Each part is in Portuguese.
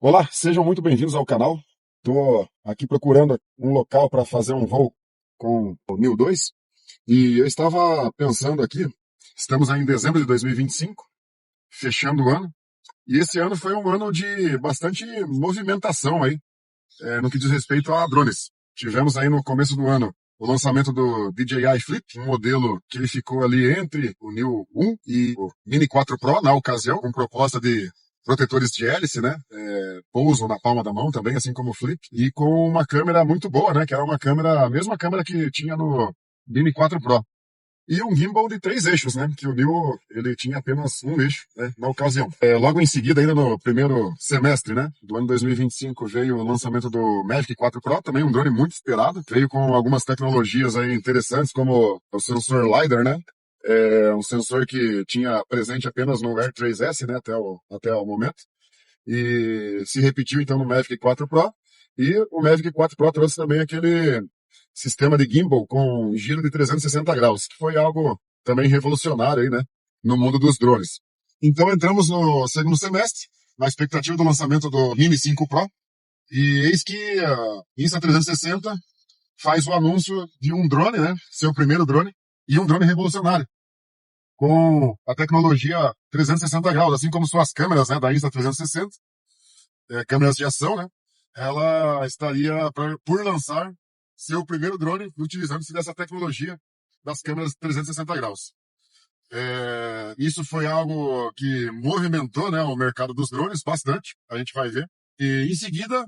Olá, sejam muito bem-vindos ao canal. Estou aqui procurando um local para fazer um voo com o Neo 2 e eu estava pensando aqui, estamos aí em dezembro de 2025, fechando o ano, e esse ano foi um ano de bastante movimentação aí, no que diz respeito a drones. Tivemos aí no começo do ano o lançamento do DJI Flip, um modelo que ele ficou ali entre o Neo 1 e o Mini 4 Pro na ocasião, com proposta de protetores de hélice, né? Pouso na palma da mão também, assim como o Flip, e com uma câmera muito boa, né? Que era uma câmera, a mesma câmera que tinha no Mini 4 Pro. E um gimbal de 3 eixos, né? Que o Neo, ele tinha apenas um eixo, né? Na ocasião. Logo em seguida, ainda no primeiro semestre, né? Do ano 2025, veio o lançamento do Mavic 4 Pro, também um drone muito esperado. Veio com algumas tecnologias aí interessantes, como o sensor LiDAR, né? Um sensor que tinha presente apenas no Air 3S, né? Até o momento. E se repetiu então no Mavic 4 Pro. E o Mavic 4 Pro trouxe também aquele sistema de gimbal com giro de 360 graus, que foi algo também revolucionário aí, né, no mundo dos drones. Então entramos no segundo semestre, na expectativa do lançamento do Mini 5 Pro, e eis que a Insta360 faz o anúncio de um drone, né, seu primeiro drone, e um drone revolucionário, com a tecnologia 360 graus, assim como suas câmeras, né, da Insta360, câmeras de ação, né, ela estaria por lançar seu primeiro drone utilizando-se dessa tecnologia das câmeras 360 graus. Isso foi algo que movimentou, né, o mercado dos drones bastante, a gente vai ver. E em seguida,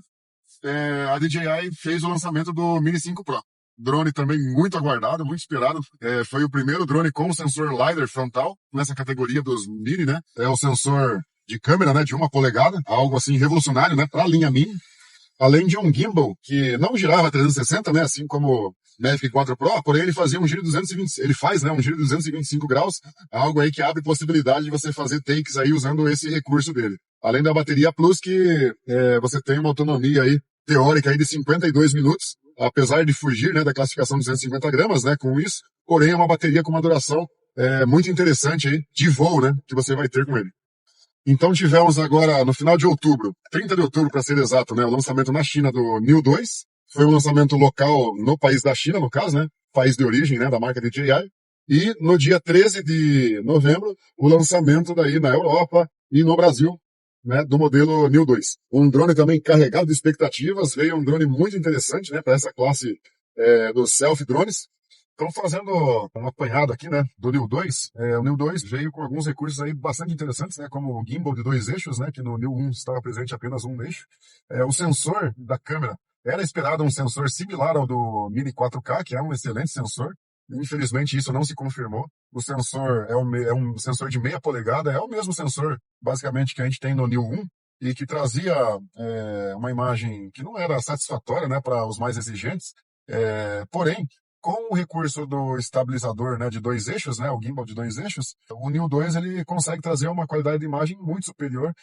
a DJI fez o lançamento do Mini 5 Pro. Drone também muito aguardado, muito esperado. Foi o primeiro drone com sensor LiDAR frontal, nessa categoria dos Mini, né? É o sensor de câmera, né, de 1 polegada, algo assim revolucionário, né, para a linha Mini. Além de um gimbal que não girava 360, né, assim como o Mavic 4 Pro, porém ele fazia um giro de 220, ele faz, né, um giro de 225 graus, algo aí que abre possibilidade de você fazer takes aí usando esse recurso dele. Além da bateria Plus que você tem uma autonomia aí teórica aí de 52 minutos, apesar de fugir, né, da classificação de 250 gramas, né, com isso, porém é uma bateria com uma duração muito interessante aí de voo, né, que você vai ter com ele. Então tivemos agora, no final de outubro, 30 de outubro para ser exato, né, o lançamento na China do Neo 2. Foi um lançamento local no país da China, no caso, né, país de origem, né, da marca DJI. E no dia 13 de novembro, o lançamento daí na Europa e no Brasil, né, do modelo Neo 2. Um drone também carregado de expectativas, veio um drone muito interessante, né, para essa classe dos self-drones. Então, fazendo um apanhado aqui, né, do Neo 2, o Neo 2 veio com alguns recursos aí bastante interessantes, né, como o gimbal de 2 eixos, né, que no Neo 1 estava presente apenas um eixo. O sensor da câmera era esperado um sensor similar ao do Mini 4K, que é um excelente sensor. Infelizmente, isso não se confirmou. O sensor é um sensor de 0,5 polegada, é o mesmo sensor, basicamente, que a gente tem no Neo 1, e que trazia uma imagem que não era satisfatória, né, para os mais exigentes. Porém, com o recurso do estabilizador, né, de 2 eixos, né, o gimbal de 2 eixos, o Neo 2 ele consegue trazer uma qualidade de imagem muito superior,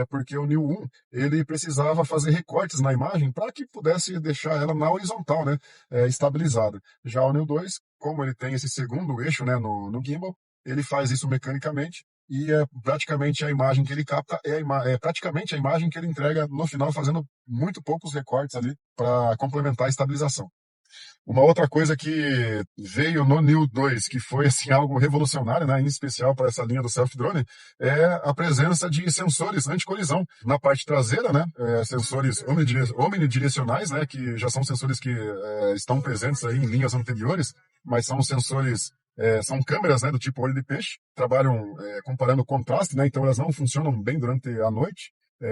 porque o Neo 1 ele precisava fazer recortes na imagem para que pudesse deixar ela na horizontal, né, estabilizada. Já o Neo 2, como ele tem esse segundo eixo, né, no gimbal, ele faz isso mecanicamente e praticamente a imagem que ele capta é praticamente a imagem que ele entrega no final, fazendo muito poucos recortes ali para complementar a estabilização. Uma outra coisa que veio no Neo 2, que foi assim algo revolucionário, né, em especial para essa linha do self-drone, é a presença de sensores anti-colisão na parte traseira, né, sensores omnidirecionais, né, que já são sensores que estão presentes aí em linhas anteriores, mas são sensores são câmeras, né, do tipo olho de peixe, trabalham comparando o contraste, né, então elas não funcionam bem durante a noite,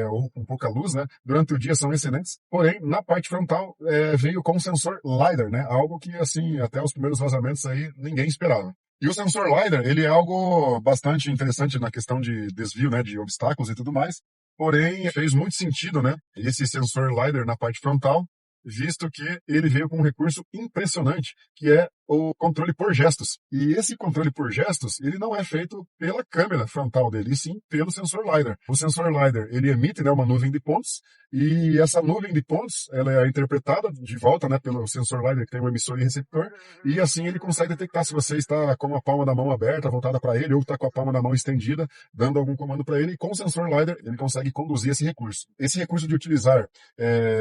ou com pouca luz, né? Durante o dia são excelentes, porém, na parte frontal veio com sensor LiDAR, né? Algo que, assim, até os primeiros vazamentos aí, ninguém esperava. E o sensor LiDAR, ele é algo bastante interessante na questão de desvio, né, de obstáculos e tudo mais, porém, fez muito sentido, né, esse sensor LiDAR na parte frontal, visto que ele veio com um recurso impressionante, que é o controle por gestos. E esse controle por gestos, ele não é feito pela câmera frontal dele, e sim pelo sensor LiDAR. O sensor LiDAR, ele emite, né, uma nuvem de pontos, e essa nuvem de pontos, ela é interpretada de volta, né, pelo sensor LiDAR, que tem um emissor e receptor, e assim ele consegue detectar se você está com a palma da mão aberta, voltada para ele, ou está com a palma da mão estendida, dando algum comando para ele, e com o sensor LiDAR, ele consegue conduzir esse recurso. Esse recurso de utilizar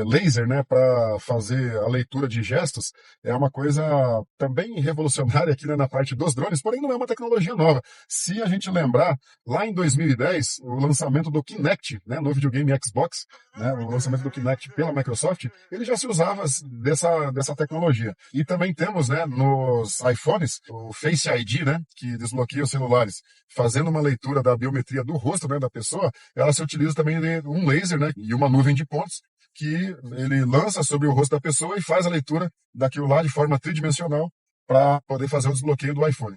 laser, né, para fazer a leitura de gestos, é uma coisa também revolucionária aqui, né, na parte dos drones, porém não é uma tecnologia nova. Se a gente lembrar, lá em 2010, o lançamento do Kinect, né, no videogame Xbox, né, o lançamento do Kinect pela Microsoft, ele já se usava dessa tecnologia. E também temos, né, nos iPhones, o Face ID, né, que desbloqueia os celulares, fazendo uma leitura da biometria do rosto, né, da pessoa, ela se utiliza também de um laser, né, e uma nuvem de pontos, que ele lança sobre o rosto da pessoa e faz a leitura daquilo lá de forma tridimensional para poder fazer o desbloqueio do iPhone.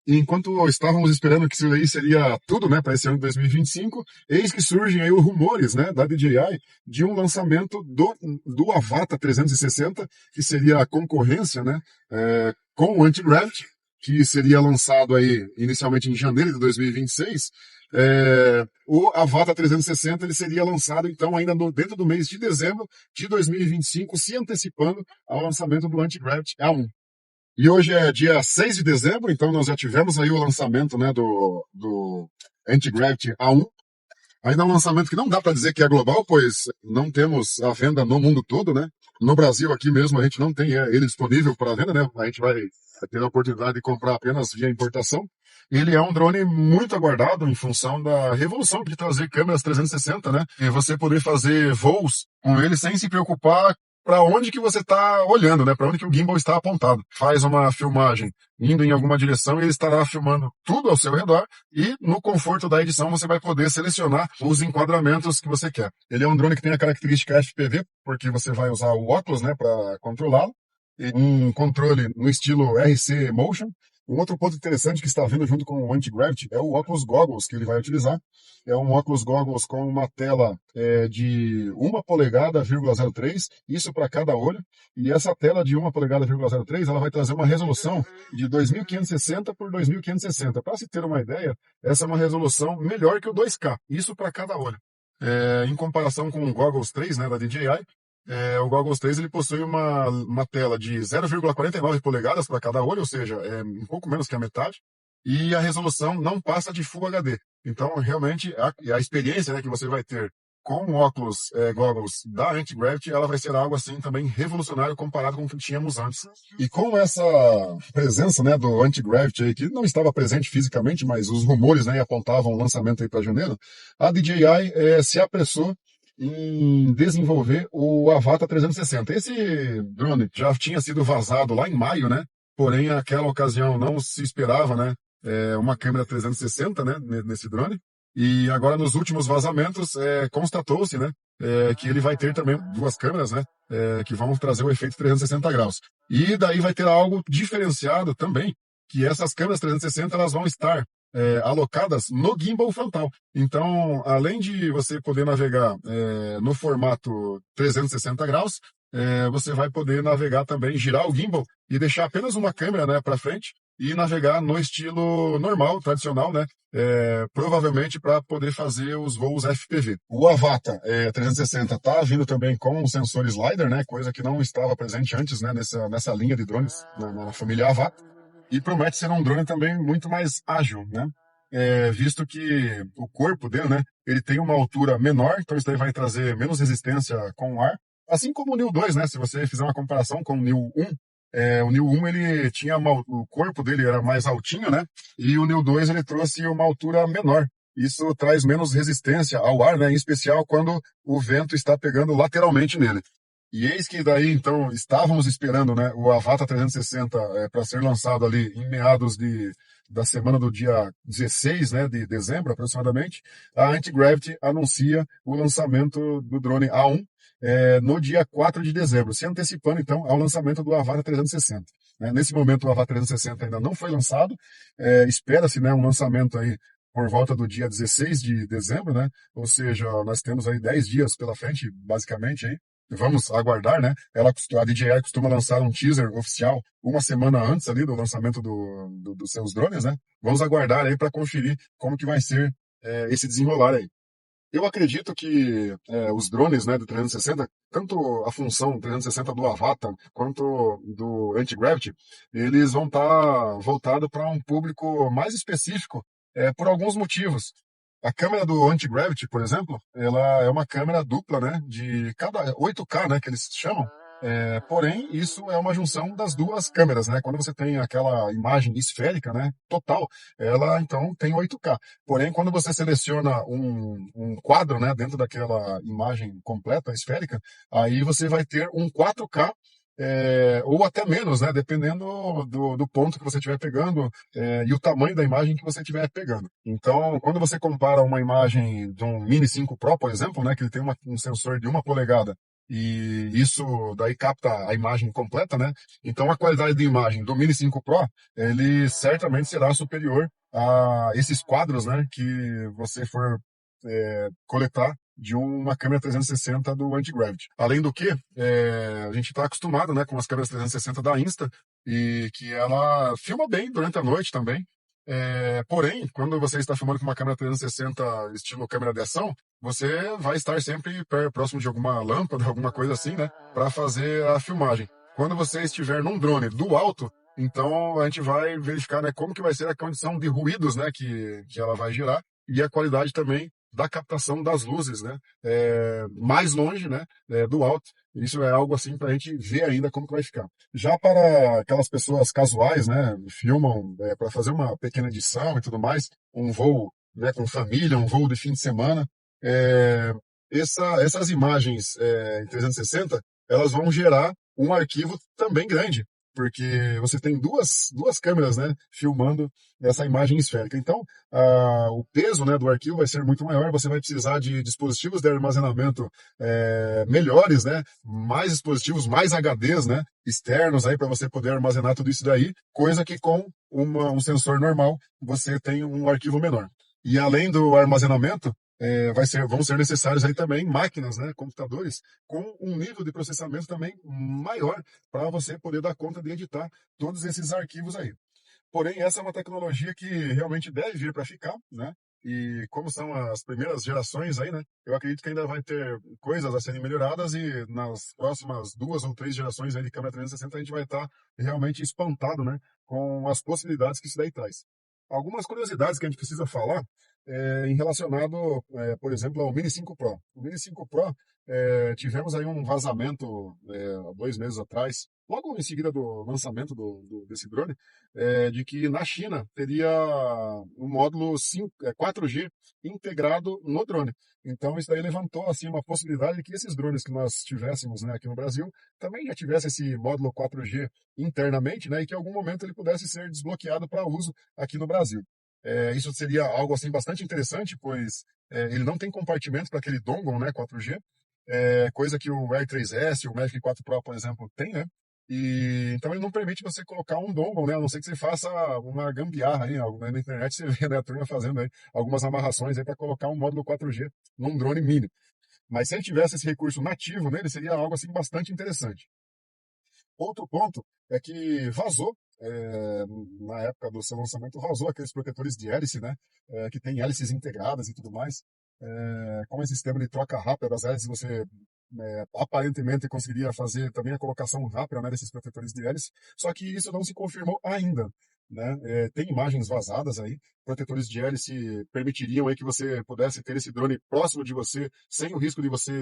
E enquanto estávamos esperando que isso aí seria tudo, né, para esse ano de 2025, eis que surgem aí os rumores, né, da DJI de um lançamento do Avata 360, que seria a concorrência, né, com o Anti-Gravity, que seria lançado aí inicialmente em janeiro de 2026. O Avata 360 ele seria lançado então ainda dentro do mês de dezembro de 2025, se antecipando ao lançamento do Anti-Gravity A1. E hoje é dia 6 de dezembro, então nós já tivemos aí o lançamento, né, do Anti-Gravity A1. Ainda é um lançamento que não dá para dizer que é global, pois não temos a venda no mundo todo, né? No Brasil, aqui mesmo, a gente não tem ele disponível para venda, né? A gente vai ter a oportunidade de comprar apenas via importação. Ele é um drone muito aguardado em função da revolução de trazer câmeras 360, né? E você poder fazer voos com ele sem se preocupar para onde que você está olhando, né? Para onde que o gimbal está apontado. Faz uma filmagem indo em alguma direção e ele estará filmando tudo ao seu redor e no conforto da edição você vai poder selecionar os enquadramentos que você quer. Ele é um drone que tem a característica FPV, porque você vai usar o óculos, né, para controlá-lo. E um controle no estilo RC Motion. Um outro ponto interessante que está vindo junto com o Anti-Gravity é o óculos Goggles que ele vai utilizar. É um óculos Goggles com uma tela de 1 polegada, 0,03, isso para cada olho. E essa tela de 1 polegada, 0,03, ela vai trazer uma resolução de 2560 por 2560. Para se ter uma ideia, essa é uma resolução melhor que o 2K, isso para cada olho. Em comparação com o Goggles 3, né, da DJI, o Goggles 3 ele possui uma tela de 0,49 polegadas para cada olho, ou seja, é um pouco menos que a metade, e a resolução não passa de Full HD. Então, realmente, a experiência, né, que você vai ter com o óculos Goggles da Anti-Gravity, ela vai ser algo assim também revolucionário comparado com o que tínhamos antes. E com essa presença, né, do Anti-Gravity aí, que não estava presente fisicamente, mas os rumores, né, apontavam o lançamento aí para janeiro, a DJI se apressou em desenvolver o Avata 360. Esse drone já tinha sido vazado lá em maio, né? Porém, naquela ocasião não se esperava, né? Uma câmera 360, né? Nesse drone. E agora, nos últimos vazamentos, constatou-se, né? Que ele vai ter também duas câmeras, né? Que vão trazer o efeito 360 graus. E daí vai ter algo diferenciado também, que essas câmeras 360 elas vão estar alocadas no gimbal frontal. Então, além de você poder navegar no formato 360 graus, você vai poder navegar também, girar o gimbal e deixar apenas uma câmera, né, para frente e navegar no estilo normal, tradicional, né, provavelmente para poder fazer os voos FPV. O Avata 360 está vindo também com o sensor slider, né, coisa que não estava presente antes, né, nessa linha de drones na família Avata. E promete ser um drone também muito mais ágil, né? Visto que o corpo dele, né, ele tem uma altura menor, então isso daí vai trazer menos resistência com o ar. Assim como o Neo 2, né? Se você fizer uma comparação com o Neo 1, o Neo 1 ele tinha o corpo dele era mais altinho, né? E o Neo 2 ele trouxe uma altura menor. Isso traz menos resistência ao ar, né? Em especial quando o vento está pegando lateralmente nele. E eis que daí, então, estávamos esperando, né, o Avata 360 para ser lançado ali em meados da semana do dia 16, né, de dezembro, aproximadamente. A Anti-Gravity anuncia o lançamento do drone A1 no dia 4 de dezembro, se antecipando, então, ao lançamento do Avata 360. Nesse momento, o Avata 360 ainda não foi lançado. Espera-se, né, um lançamento aí por volta do dia 16 de dezembro, né? Ou seja, nós temos aí 10 dias pela frente, basicamente, aí. vamos aguardar, né? A DJI costuma lançar um teaser oficial uma semana antes ali do lançamento dos seus drones, né? Vamos aguardar aí para conferir como que vai ser esse desenrolar aí. Eu acredito que os drones, né, do 360, tanto a função 360 do Avatar quanto do Anti-Gravity, eles vão estar voltados para um público mais específico, por alguns motivos. A câmera do Anti-Gravity, por exemplo, ela é uma câmera dupla, né, de cada 8K, né, que eles chamam. Porém, isso é uma junção das duas câmeras, né? Quando você tem aquela imagem esférica, né, total, ela então tem 8K. Porém, quando você seleciona um quadro, né, dentro daquela imagem completa, esférica, aí você vai ter um 4K, ou até menos, né, dependendo do ponto que você estiver pegando, e o tamanho da imagem que você estiver pegando. Então, quando você compara uma imagem de um Mini 5 Pro, por exemplo, né, que ele tem um sensor de 1 polegada, e isso daí capta a imagem completa, né? Então, a qualidade de imagem do Mini 5 Pro, ele certamente será superior a esses quadros, né, que você for coletar de uma câmera 360 do Anti-Gravity. Além do que, a gente está acostumado, né, com as câmeras 360 da Insta, e que ela filma bem durante a noite também. Porém, quando você está filmando com uma câmera 360 estilo câmera de ação, você vai estar sempre próximo de alguma lâmpada, alguma coisa assim, né, para fazer a filmagem. Quando você estiver num drone do alto, então a gente vai verificar, né, como que vai ser a condição de ruídos, né, que ela vai gerar, e a qualidade também da captação das luzes, né, mais longe, né, do alto. Isso é algo assim para a gente ver ainda como que vai ficar. Já para aquelas pessoas casuais, né, filmam para fazer uma pequena edição e tudo mais, um voo, né, com família, um voo de fim de semana, é, essas imagens em 360, elas vão gerar um arquivo também grande, porque você tem duas câmeras, né, filmando essa imagem esférica. Então, o peso, né, do arquivo vai ser muito maior, você vai precisar de dispositivos de armazenamento melhores, né, mais dispositivos, mais HDs, né, externos aí para você poder armazenar tudo isso daí, coisa que com um sensor normal você tem um arquivo menor. E além do armazenamento, vão ser necessários aí também máquinas, né, computadores, com um nível de processamento também maior para você poder dar conta de editar todos esses arquivos aí. Porém, essa é uma tecnologia que realmente deve vir para ficar, né? E como são as primeiras gerações aí, né? Eu acredito que ainda vai ter coisas a serem melhoradas e nas próximas 2 ou 3 gerações aí de câmera 360 a gente vai estar realmente espantado, né? Com as possibilidades que isso daí traz. Algumas curiosidades que a gente precisa falar em relacionado, por exemplo, ao Mini 5 Pro. O Mini 5 Pro, tivemos aí um vazamento há 2 meses atrás, logo em seguida do lançamento desse drone, de que na China teria um módulo 4G integrado no drone. Então, isso daí levantou assim, uma possibilidade de que esses drones que nós tivéssemos, né, aqui no Brasil também já tivesse esse módulo 4G internamente, né, e que em algum momento ele pudesse ser desbloqueado para uso aqui no Brasil. Isso seria algo assim bastante interessante, pois ele não tem compartimento para aquele dongle, né, 4G, coisa que o Air 3S, o Mavic 4 Pro, por exemplo, tem, né? E então ele não permite você colocar um dongle, né? A não ser que você faça uma gambiarra aí, na internet você vê, né, a turma fazendo aí algumas amarrações aí para colocar um módulo 4G num drone mini. Mas se ele tivesse esse recurso nativo nele, seria algo assim bastante interessante. Outro ponto é que vazou, na época do seu lançamento, vazou aqueles protetores de hélice, né? Que tem hélices integradas e tudo mais. Com esse sistema de troca rápida das hélices, você aparentemente conseguiria fazer também a colocação rápida, né, desses protetores de hélice, só que isso não se confirmou ainda. Né? Tem imagens vazadas aí, protetores de hélice permitiriam aí que você pudesse ter esse drone próximo de você, sem o risco de você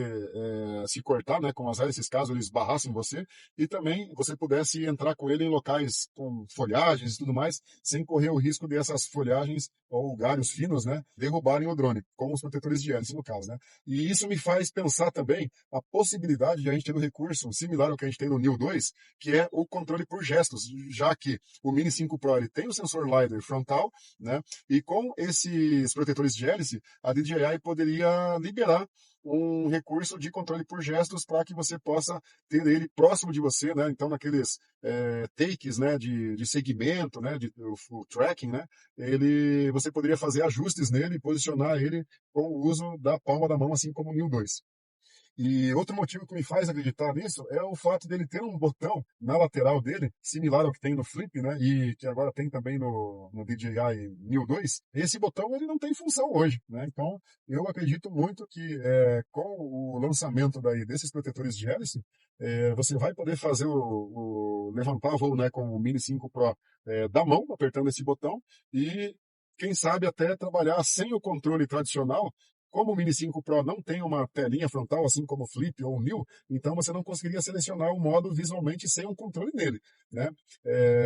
se cortar, né, com as hélices caso eles barrassem você, e também você pudesse entrar com ele em locais com folhagens e tudo mais, sem correr o risco de essas folhagens ou galhos finos, né, derrubarem o drone, com os protetores de hélice no caso, né. E isso me faz pensar também a possibilidade de a gente ter um recurso similar ao que a gente tem no Neo 2, que é o controle por gestos, já que o Mini 5 Pro ele tem o sensor LiDAR frontal, né? E com esses protetores de hélice, a DJI poderia liberar um recurso de controle por gestos para que você possa ter ele próximo de você, né? Então, naqueles takes, né, de segmento, né, o tracking, né, você poderia fazer ajustes nele e posicionar ele com o uso da palma da mão, assim como o Neo 2. E outro motivo que me faz acreditar nisso é o fato dele ter um botão na lateral dele, similar ao que tem no Flip, né? E que agora tem também no DJI Neo 2. Esse botão ele não tem função hoje, né? Então eu acredito muito que com o lançamento daí desses protetores de hélice, você vai poder fazer o levantar voo, né, com o Mini 5 Pro da mão, apertando esse botão, e quem sabe até trabalhar sem o controle tradicional. Como o Mini 5 Pro não tem uma telinha frontal, assim como o Flip ou o Neo, então você não conseguiria selecionar o modo visualmente sem um controle nele, né?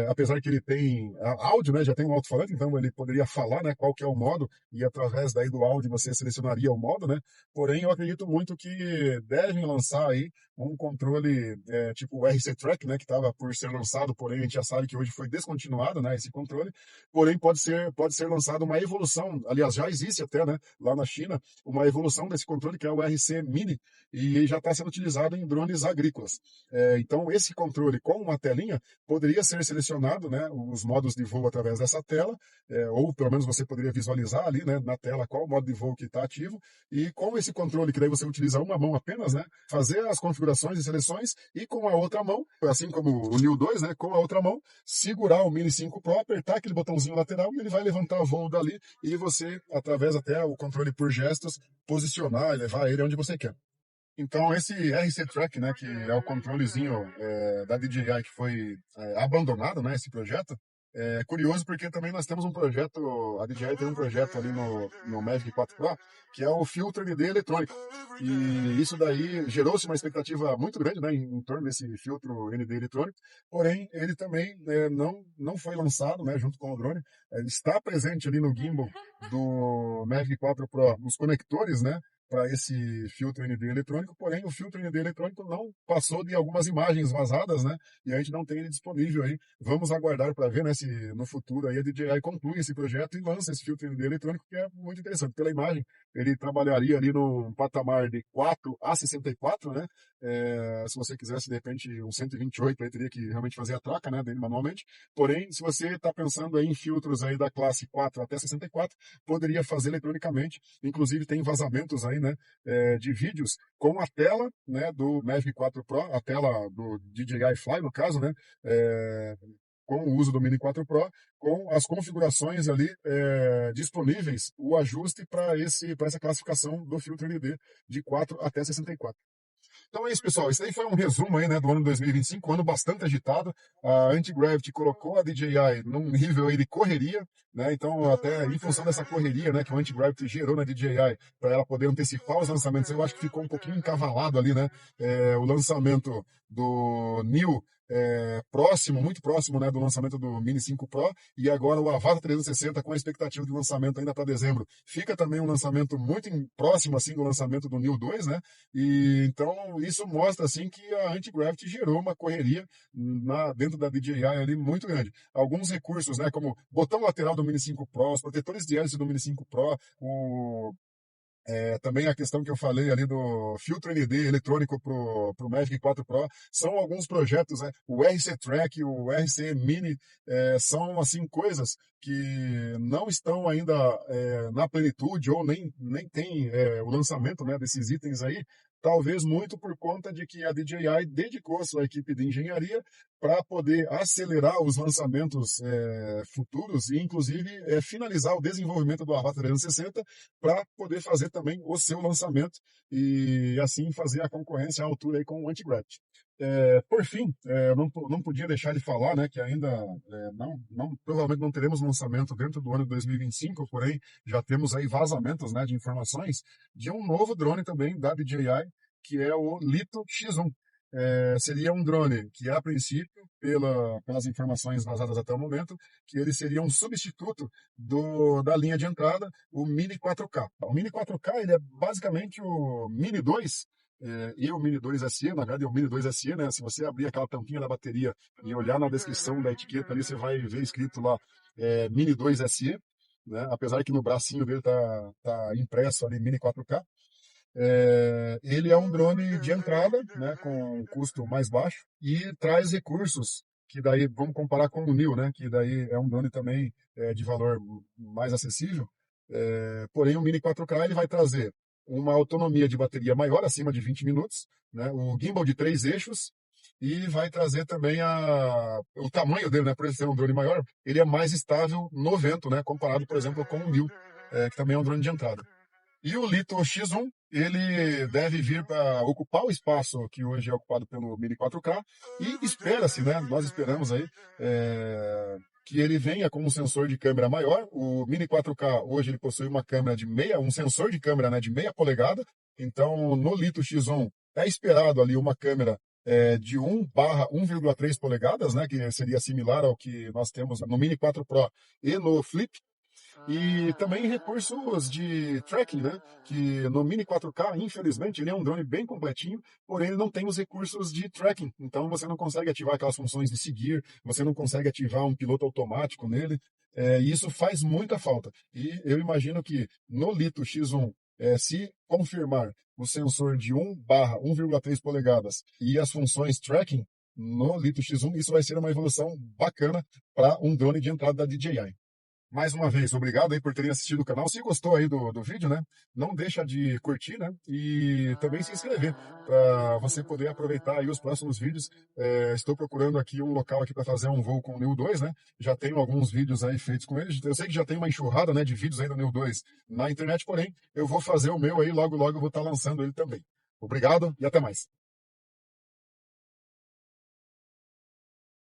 Apesar que ele tem áudio, né? Já tem um alto-falante, então ele poderia falar, né? Qual que é o modo e através daí do áudio você selecionaria o modo, né? Porém, eu acredito muito que devem lançar aí um controle tipo o RC Track, né? Que estava por ser lançado, porém a gente já sabe que hoje foi descontinuado, né? Esse controle. Porém, pode ser lançado uma evolução, aliás, já existe até, né? Lá na China uma evolução desse controle, que é o RC Mini, e já está sendo utilizado em drones agrícolas. Então, esse controle com uma telinha poderia ser selecionado, né, os modos de voo através dessa tela, ou pelo menos você poderia visualizar ali, né, na tela qual o modo de voo que está ativo, e com esse controle, que daí você utiliza uma mão apenas, né, fazer as configurações e seleções, e com a outra mão, assim como o Neo 2, né, com a outra mão, segurar o Mini 5 Pro, apertar aquele botãozinho lateral e ele vai levantar voo dali, e você, através até o controle por gestos, posicionar e levar ele onde você quer. Então, esse RC Track, né, que é o controlezinho da DJI que foi abandonado, né, esse projeto, é curioso porque também nós temos um projeto, a DJI tem um projeto ali no Mavic 4 Pro, que é o filtro ND eletrônico. E isso daí gerou-se uma expectativa muito grande, né, em torno desse filtro ND eletrônico, porém ele também não foi lançado, né, junto com o drone. Está presente ali no gimbal do Mavic 4 Pro, nos conectores, né, para esse filtro ND eletrônico, porém o filtro ND eletrônico não passou de algumas imagens vazadas, né? E a gente não tem ele disponível aí. Vamos aguardar para ver, né, se no futuro aí a DJI conclui esse projeto e lança esse filtro ND eletrônico, que é muito interessante. Pela imagem, ele trabalharia ali num patamar de 4 a 64, né? Se você quisesse, de repente, um 128, aí teria que realmente fazer a troca, né, dele manualmente. Porém, se você está pensando aí em filtros aí da classe 4 até 64, poderia fazer eletronicamente. Inclusive, tem vazamentos aí, né, de vídeos com a tela, né, do Mavic 4 Pro, a tela do DJI Fly, no caso, né, com o uso do Mini 4 Pro, com as configurações ali disponíveis, o ajuste para essa classificação do filtro ND de 4 até 64. Então é isso, pessoal. Isso aí foi um resumo aí, né, do ano 2025, um ano bastante agitado. A Anti-Gravity colocou a DJI num nível aí de correria, né? Então, até em função dessa correria, né, que o Anti-Gravity gerou na DJI para ela poder antecipar os lançamentos, eu acho que ficou um pouquinho encavalado ali, né? O lançamento do Neo próximo, muito próximo, né, do lançamento do Mini 5 Pro, e agora o Avata 360 com a expectativa de lançamento ainda para dezembro. Fica também um lançamento muito próximo assim do lançamento do Neo 2, né? E então isso mostra assim que a Anti-Gravity gerou uma correria dentro da DJI ali muito grande. Alguns recursos, né, como botão lateral do Mini 5 Pro, os protetores de hélice do Mini 5 Pro, também a questão que eu falei ali do filtro ND eletrônico para o Mavic 4 Pro, são alguns projetos, né? O RC Track, o RC Mini, são assim coisas que não estão ainda na plenitude ou nem tem o lançamento, né, desses itens aí, talvez muito por conta de que a DJI dedicou a sua equipe de engenharia para poder acelerar os lançamentos futuros e, inclusive, finalizar o desenvolvimento do Avata 360 para poder fazer também o seu lançamento e, assim, fazer a concorrência à altura aí com o Anti-Gravity. Por fim, eu não podia deixar de falar, né, que ainda provavelmente não teremos lançamento dentro do ano de 2025, porém já temos aí vazamentos, né, de informações de um novo drone também da DJI, que é o Lito X1. Seria um drone que, a princípio, pelas informações vazadas até o momento, que ele seria um substituto da linha de entrada, o Mini 4K. O Mini 4K ele é basicamente o Mini 2, e o Mini 2 SE, na verdade é o Mini 2 SE, né? Se você abrir aquela tampinha da bateria e olhar na descrição da etiqueta ali, você vai ver escrito lá Mini 2 SE, né? Apesar que no bracinho dele tá impresso ali Mini 4K. Ele é um drone de entrada, né, com um custo mais baixo e traz recursos que daí vamos comparar com o Neo, né, que daí é um drone também de valor mais acessível. Porém o Mini 4K ele vai trazer uma autonomia de bateria maior, acima de 20 minutos, né? O gimbal de 3 eixos, e vai trazer também o tamanho dele, né? Por ele ser um drone maior, ele é mais estável no vento, né? Comparado, por exemplo, com o Mil, que também é um drone de entrada. E o Litho X1, ele deve vir para ocupar o espaço que hoje é ocupado pelo Mini 4K, e espera-se, né? Nós esperamos aí que ele venha com um sensor de câmera maior. O Mini 4K hoje ele possui uma câmera um sensor de câmera, né, de 0,5 polegada. Então, no Litho X1 é esperado ali uma câmera de 1/1,3 polegadas, né, que seria similar ao que nós temos no Mini 4 Pro e no Flip. E também recursos de tracking, né? Que no Mini 4K, infelizmente, ele é um drone bem completinho, porém ele não tem os recursos de tracking. Então você não consegue ativar aquelas funções de seguir, você não consegue ativar um piloto automático nele. E isso faz muita falta. E eu imagino que no Litho X1, se confirmar o sensor de 1/1,3 polegadas e as funções tracking no Litho X1, isso vai ser uma evolução bacana para um drone de entrada da DJI. Mais uma vez, obrigado aí por terem assistido o canal. Se gostou aí do vídeo, né? Não deixa de curtir, né? E também se inscrever para você poder aproveitar aí os próximos vídeos. Estou procurando aqui um local aqui para fazer um voo com o Neo 2, né? Já tenho alguns vídeos aí feitos com ele. Eu sei que já tem uma enxurrada, né, de vídeos aí do Neo 2 na internet, porém eu vou fazer o meu aí, logo logo eu vou estar lançando ele também. Obrigado e até mais.